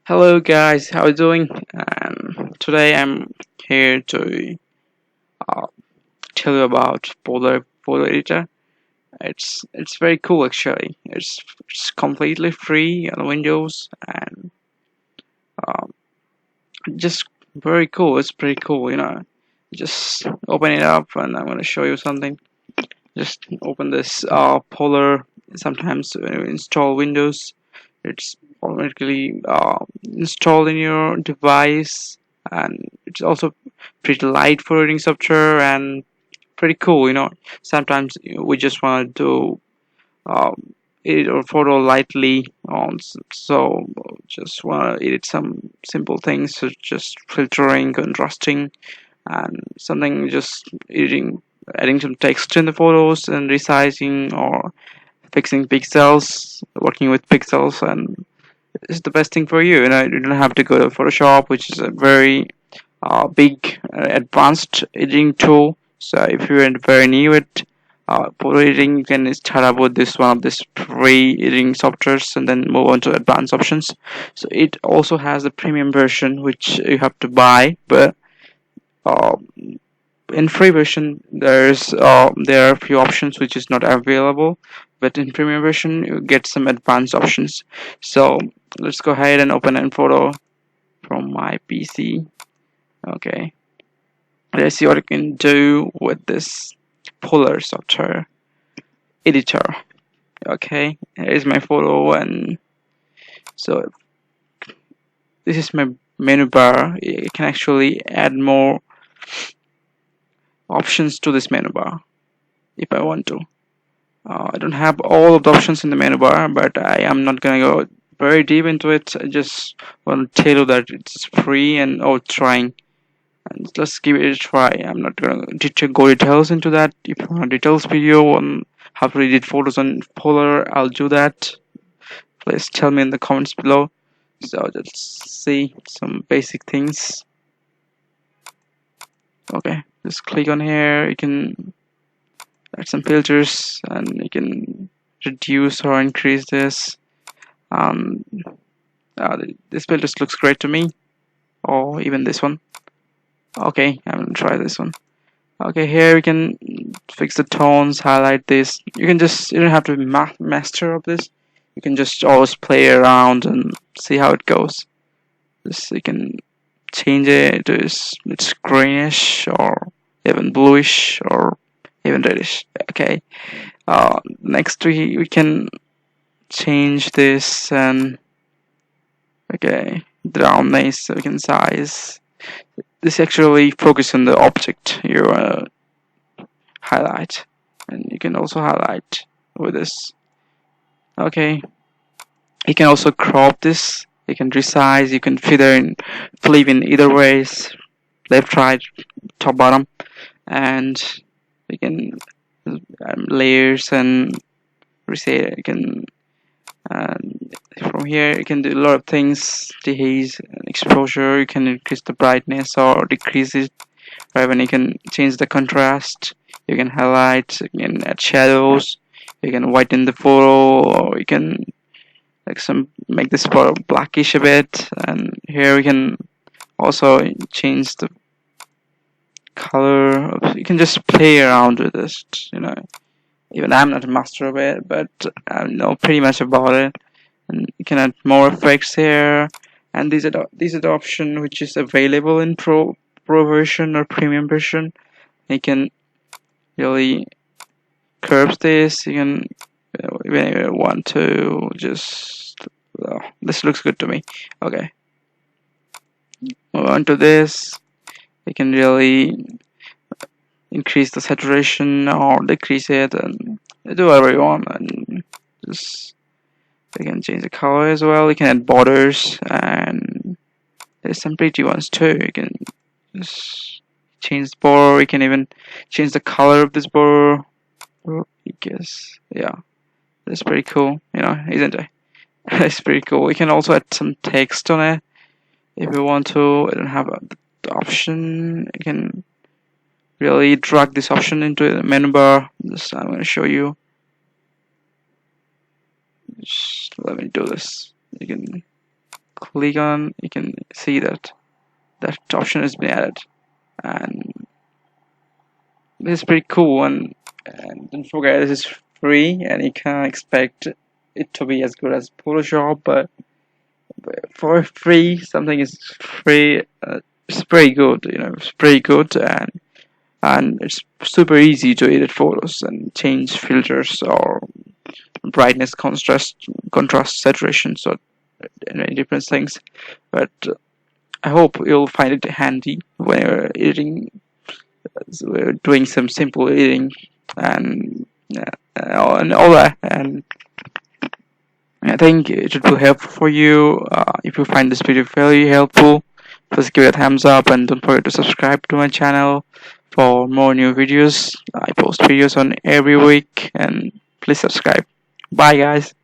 Hello guys, how are you doing? Today I'm here to uh, tell you about Polarr Photo Editor. It's very cool actually. It's completely free on Windows and um, just very cool. It's pretty cool. Just open it up and I'm gonna show you something. Just open this Polarr. Sometimes when you install Windows, it's automatically installed in your device, and it's also pretty light for reading software and pretty cool. Sometimes we just want to edit our photo lightly so just want to edit some simple things such just filtering, contrasting, and something just editing, adding some text in the photos and resizing or fixing pixels, working with pixels, and it's the best thing for you. You don't have to go to Photoshop, which is a very big, advanced editing tool. So if you're very new at photo editing, you can start up with this one of these free editing softwares and then move on to advanced options. So it also has the premium version, which you have to buy, but uh, in free version there are a few options which is not available, but in premium version you get some advanced options. So let's go ahead and open a photo from my PC. Okay, let's see what you can do with this Polarr software editor. Okay, here's my photo, and so this is my menu bar. You can actually add more options to this menu bar if I want to. I don't have all of the options in the menu bar, but I am not gonna go very deep into it. I just want to tell you that it's free and trying. And let's give it a try. I'm not gonna go details into that. If you want a details video on how to edit photos on Polarr, I'll do that. Please tell me in the comments below. So let's see some basic things. Okay, just click on here. You can add some filters and you can reduce or increase this. um this filter looks great to me, or even this one. Okay, I'm gonna try this one. Okay, here we can fix the tones, highlight this. You don't have to be master of this. You can just always play around and see how it goes. This you can change it to it's greenish or even bluish or even reddish. Okay, next we can change this, and okay, the roundness, so we can size. This actually focus on the object you highlight, and you can also highlight with this. Okay, you can also crop this. You can resize. You can feather in, flip in either ways, left, right, top, bottom, and you can layers and reset. You can from here you can do a lot of things. Dehaze and exposure. You can increase the brightness or decrease it. Right, when you can change the contrast, you can highlight, you can add shadows, you can whiten the photo, or you can make this photo blackish a bit. And here we can also change the color. You can just play around with this. Even I'm not a master of it, but I know pretty much about it. And you can add more effects here, and these are the option which is available in pro version or premium version. You can really curve this. You can even if you want to just this looks good to me. Okay, move on to this. You can really increase the saturation or decrease it, and do whatever you want. And just you can change the color as well. You can add borders, and there's some pretty ones too. You can just change the border. You can even change the color of this border. I guess, yeah, that's pretty cool, isn't it? It's pretty cool. We can also add some text on it if you want to. I don't have the option. You can really drag this option into the menu bar. I'm going to show you. Just let me do this. You can click on, you can see that that option has been added, and this is pretty cool. And don't forget, this is free, and you can't expect it to be as good as Photoshop, but for free, something is free. It's pretty good, it's pretty good, and it's super easy to edit photos and change filters or brightness, contrast, saturation, so many different things. But I hope you'll find it handy when you're editing, doing some simple editing, and and all that. And I think it would be helpful for you. If you find this video very helpful, please give it a thumbs up, and don't forget to subscribe to my channel for more new videos. I post videos on every week, and please subscribe. Bye guys.